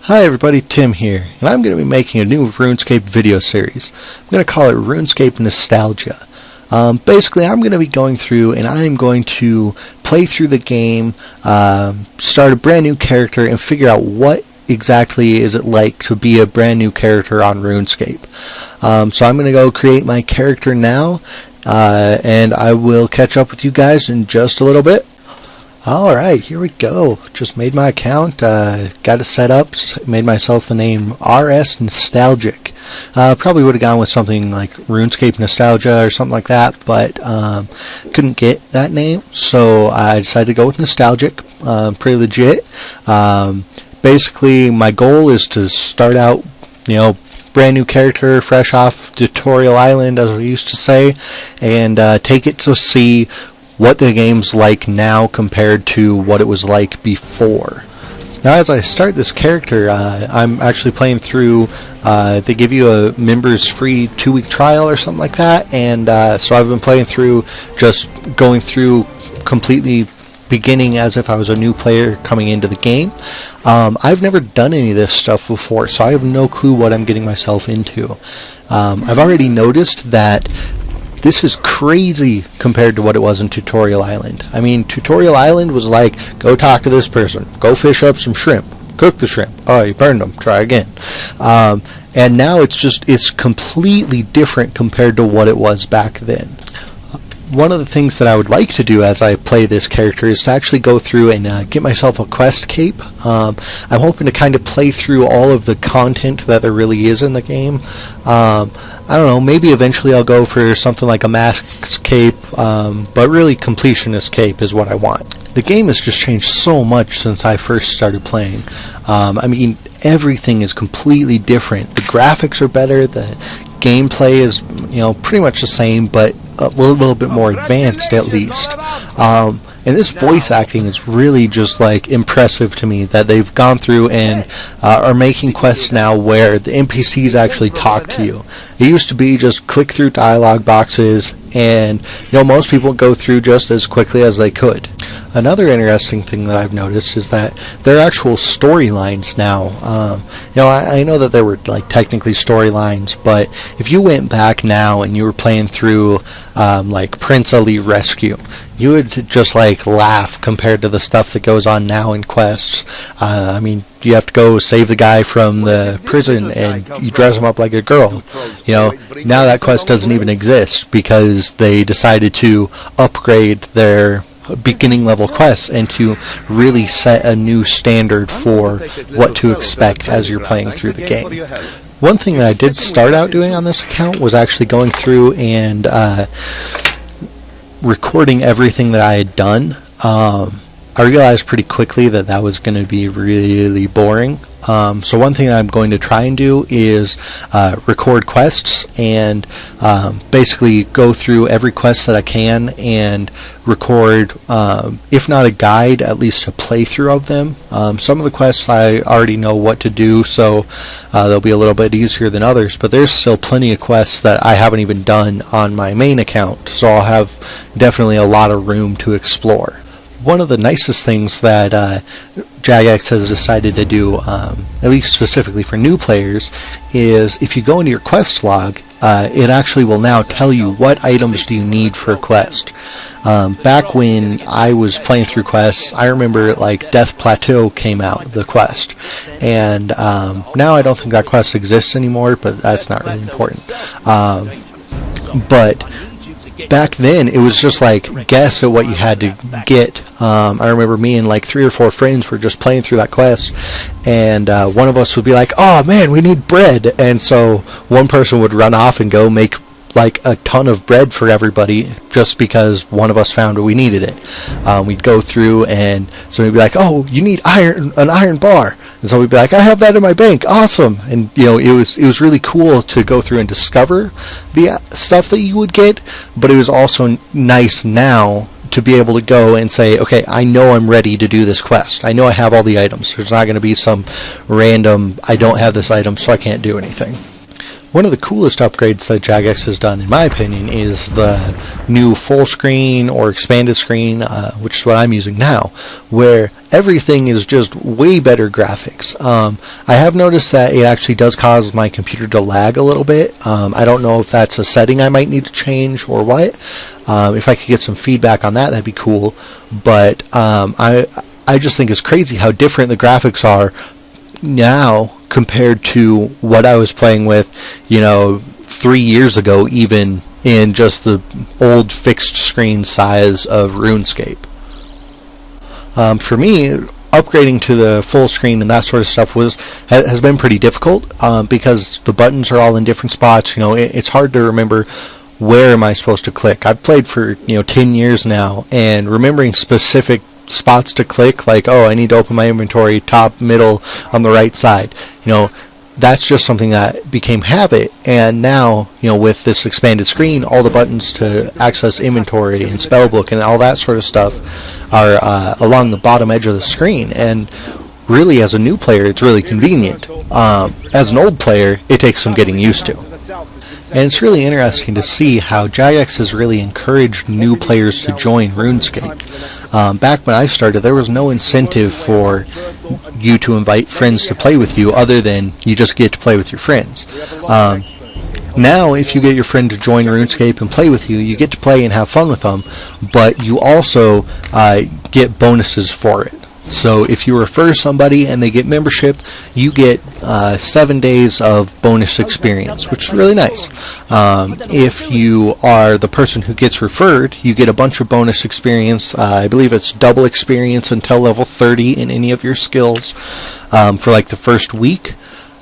Hi everybody, Tim here, and I'm going to be making a new RuneScape video series. I'm going to call it Runescape Nostalgia. Basically, I'm going to be going through and I'm going to play through the game, start a brand new character, and figure out what exactly is it like to be a brand new character on RuneScape. So I'm going to go create my character now, and I will catch up with you guys in just a little bit. Alright, here we go. Just made my account, got it set up, made myself the name RS Nostalgic. Probably would have gone with something like RuneScape Nostalgia or something like that, but couldn't get that name, so I decided to go with Nostalgic. Pretty legit. Basically, my goal is to start out, brand new character, fresh off Tutorial Island, as we used to say, and take it to see what the game's like now compared to what it was like before. Now, as I start this character, I'm actually playing through, they give you a members free 2-week trial or something like that, and so I've been playing through, just going through completely beginning as if I was a new player coming into the game. I've never done any of this stuff before, so I have no clue what I'm getting myself into. I've already noticed that this is crazy compared to what it was in Tutorial Island. I mean, Tutorial Island was like, go talk to this person, go fish up some shrimp, cook the shrimp, oh, you burned them, try again. And now it's completely different compared to what it was back then. One of the things that I would like to do as I play this character is to actually go through and get myself a quest cape. I'm hoping to kind of play through all of the content that there really is in the game. I don't know, maybe eventually I'll go for something like a mask's cape, but really completionist cape is what I want. The game has just changed so much since I first started playing. I mean, everything is completely different. The graphics are better, the gameplay is pretty much the same, but a little bit more advanced at least. And this voice acting is really just like impressive to me, that they've gone through and are making quests now where the NPCs actually talk to you. It used to be just click through dialogue boxes, and most people go through just as quickly as they could. Another interesting thing that I've noticed is that there are actual storylines now. I know that there were like technically storylines, but if you went back now and you were playing through like Prince Ali Rescue, you would just like laugh compared to the stuff that goes on now in quests. I mean, you have to go save the guy from the prison and you dress him up like a girl. Now that quest doesn't even exist because they decided to upgrade their beginning level quests and to really set a new standard for what to expect as you're playing through the game. One thing that I did start out doing on this account was actually going through and recording everything that I had done. I realized pretty quickly that that was going to be really boring. So one thing that I'm going to try and do is record quests and basically go through every quest that I can and record, if not a guide, at least a playthrough of them. Some of the quests I already know what to do, so they'll be a little bit easier than others, but there's still plenty of quests that I haven't even done on my main account, so I'll have definitely a lot of room to explore. One of the nicest things that Jagex has decided to do, at least specifically for new players, is if you go into your quest log, it actually will now tell you what items do you need for a quest. Back when I was playing through quests, I remember like Death Plateau came out, the quest, and now I don't think that quest exists anymore, but that's not really important. But back then, it was just like, guess at what you had to get. I remember me and like 3 or 4 friends were just playing through that quest, and one of us would be like, oh man, we need bread, and so one person would run off and go make like a ton of bread for everybody just because one of us found we needed it. We'd go through and so we'd be like, oh, you need an iron bar, and so we'd be like, I have that in my bank, awesome. And it was really cool to go through and discover the stuff that you would get, but it was also nice now to be able to go and say, okay, I know I'm ready to do this quest. I know I have all the items. There's not going to be some random, I don't have this item so I can't do anything. One of the coolest upgrades that Jagex has done, in my opinion, is the new full screen or expanded screen, which is what I'm using now, where everything is just way better graphics. I have noticed that it actually does cause my computer to lag a little bit. I don't know if that's a setting I might need to change or what. If I could get some feedback on that, that'd be cool. But I just think it's crazy how different the graphics are now compared to what I was playing with, 3 years ago, even in just the old fixed screen size of RuneScape. For me, upgrading to the full screen and that sort of stuff has been pretty difficult because the buttons are all in different spots. It's hard to remember where am I supposed to click. I've played for 10 years now, and remembering specific spots to click, like, oh, I need to open my inventory, top, middle, on the right side, that's just something that became habit. And now, with this expanded screen, all the buttons to access inventory and spellbook and all that sort of stuff are along the bottom edge of the screen, and really, as a new player, it's really convenient. As an old player, it takes some getting used to. And it's really interesting to see how Jagex has really encouraged new players to join RuneScape. Back when I started, there was no incentive for you to invite friends to play with you other than you just get to play with your friends. Now, if you get your friend to join RuneScape and play with you, you get to play and have fun with them, but you also get bonuses for it. So if you refer somebody and they get membership, you get 7 days of bonus experience, which is really nice. If you are the person who gets referred, you get a bunch of bonus experience. I believe it's double experience until level 30 in any of your skills for like the first week.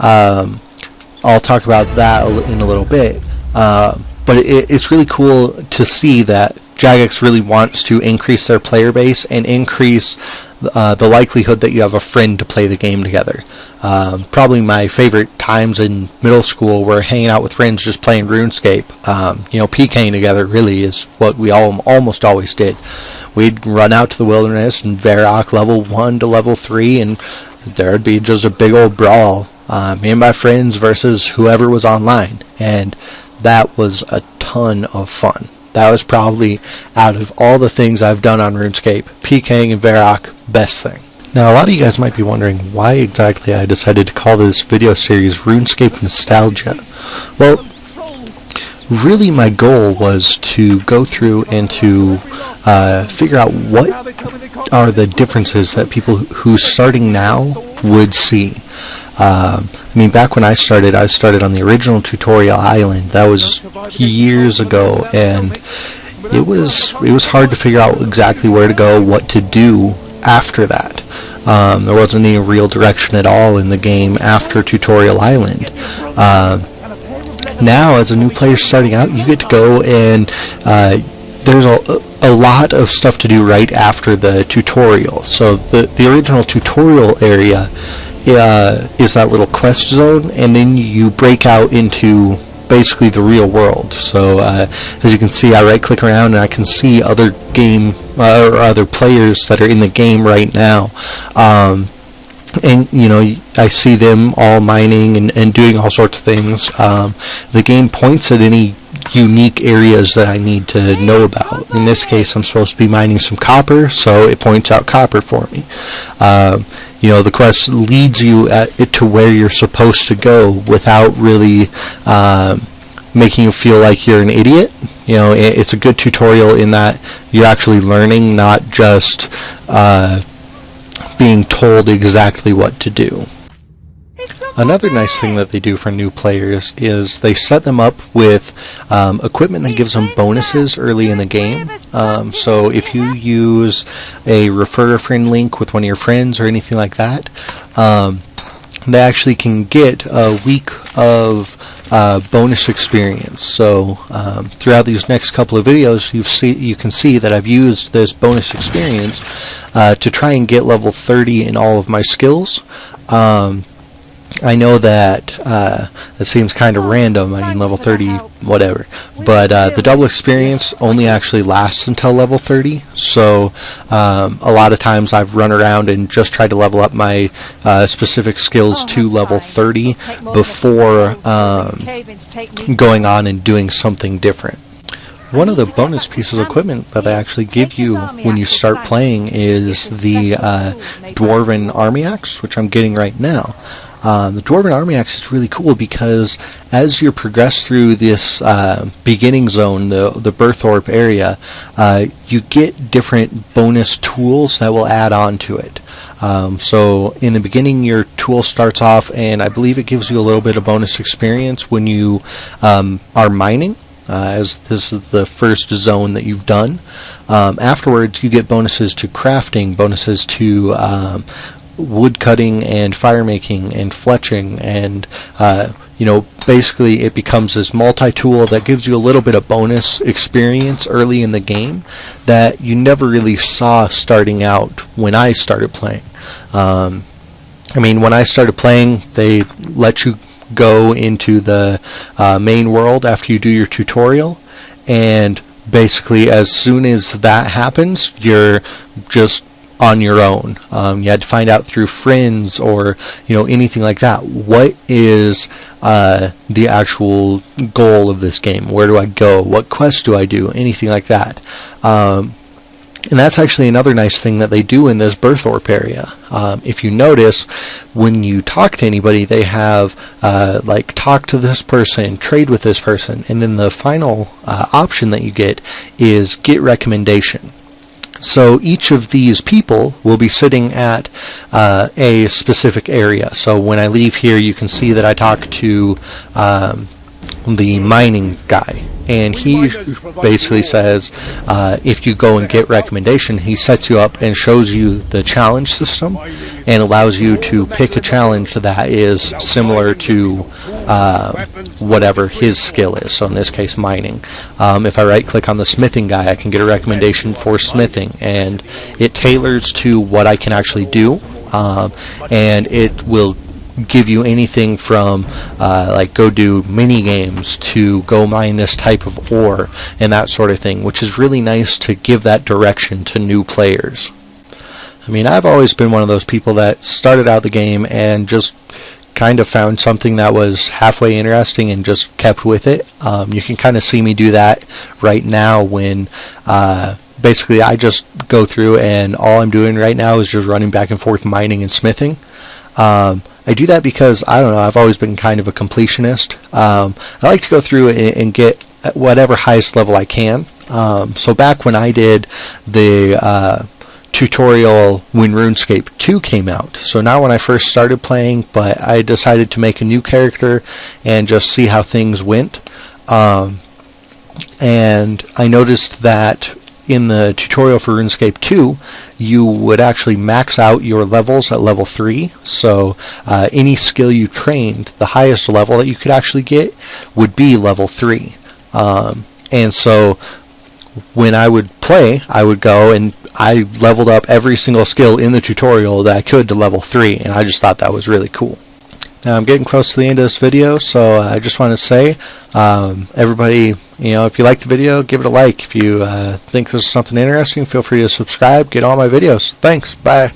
I'll talk about that in a little bit. But it's really cool to see that Jagex really wants to increase their player base and increase the likelihood that you have a friend to play the game together. Probably my favorite times in middle school were hanging out with friends just playing RuneScape. PKing together really is what we almost always did. We'd run out to the wilderness and Varrock level 1 to level 3, and there'd be just a big old brawl. Me and my friends versus whoever was online, and that was a ton of fun. That was probably, out of all the things I've done on RuneScape, PKing and Varrock, best thing. Now, a lot of you guys might be wondering why exactly I decided to call this video series RuneScape Nostalgia. Well, really my goal was to go through and to figure out what are the differences that people who's starting now would see. Back when I started on the original tutorial island. That was years ago, and it was hard to figure out exactly where to go, what to do after that. There wasn't any real direction at all in the game after tutorial island. Now, as a new player starting out, you get to go and there's a lot of stuff to do right after the tutorial. So the original tutorial area is that little quest zone, and then you break out into basically the real world. So as you can see, I right click around and I can see other game or other players that are in the game right now, and I see them all mining and doing all sorts of things. The game points at any unique areas that I need to know about. In this case, I'm supposed to be mining some copper, so it points out copper for me. The quest leads you to where you're supposed to go without really making you feel like you're an idiot. It's a good tutorial in that you're actually learning, not just being told exactly what to do. Another nice thing that they do for new players is they set them up with equipment that gives them bonuses early in the game. So if you use a refer a friend link with one of your friends or anything like that, they actually can get a week of bonus experience. So throughout these next couple of videos, you can see that I've used this bonus experience to try and get level 30 in all of my skills. I know that it seems kind of random. I mean, level 30, whatever. But the double experience only actually lasts until level 30. So a lot of times I've run around and just tried to level up my specific skills to level 30 before going on and doing something different. One of the bonus pieces of equipment that they actually give you when you start playing is the Dwarven Army Axe, which I'm getting right now. The Dwarven Army Axe is really cool because as you progress through this beginning zone, the Birth Orb area, you get different bonus tools that will add on to it. So in the beginning your tool starts off, and I believe it gives you a little bit of bonus experience when you are mining. As this is the first zone that you've done. Afterwards you get bonuses to crafting, bonuses to wood cutting and fire making and fletching, and you know, basically it becomes this multi-tool that gives you a little bit of bonus experience early in the game that you never really saw starting out when I started playing. I mean, when I started playing, they let you go into the main world after you do your tutorial, and basically as soon as that happens you're just on your own. You had to find out through friends or anything like that, what is the actual goal of this game, where do I go, what quest do I do, anything like that. And that's actually another nice thing that they do in this Birth Orb area. If you notice, when you talk to anybody, they have like talk to this person, trade with this person, and then the final option that you get is get recommendation. So each of these people will be sitting at a specific area. So when I leave here, you can see that I talk to the mining guy, and he basically says if you go and get recommendation, he sets you up and shows you the challenge system and allows you to pick a challenge that is similar to whatever his skill is. So in this case, mining. If I right click on the smithing guy, I can get a recommendation for smithing, and it tailors to what I can actually do, and it will give you anything from like go do mini games to go mine this type of ore and that sort of thing, which is really nice to give that direction to new players. I mean, I've always been one of those people that started out the game and just kind of found something that was halfway interesting and just kept with it. You can kind of see me do that right now when basically I just go through and all I'm doing right now is just running back and forth mining and smithing. I do that because, I don't know, I've always been kind of a completionist. I like to go through and get whatever highest level I can. So back when I did the tutorial when RuneScape 2 came out, so not when I first started playing, but I decided to make a new character and just see how things went. And I noticed that in the tutorial for RuneScape 2, you would actually max out your levels at level 3. So any skill you trained, the highest level that you could actually get would be level 3. And so when I would play, I would go and I leveled up every single skill in the tutorial that I could to level 3, and I just thought that was really cool. Now I'm getting close to the end of this video, so I just want to say, everybody, if you like the video, give it a like. If you think this is something interesting, feel free to subscribe, get all my videos. Thanks, bye.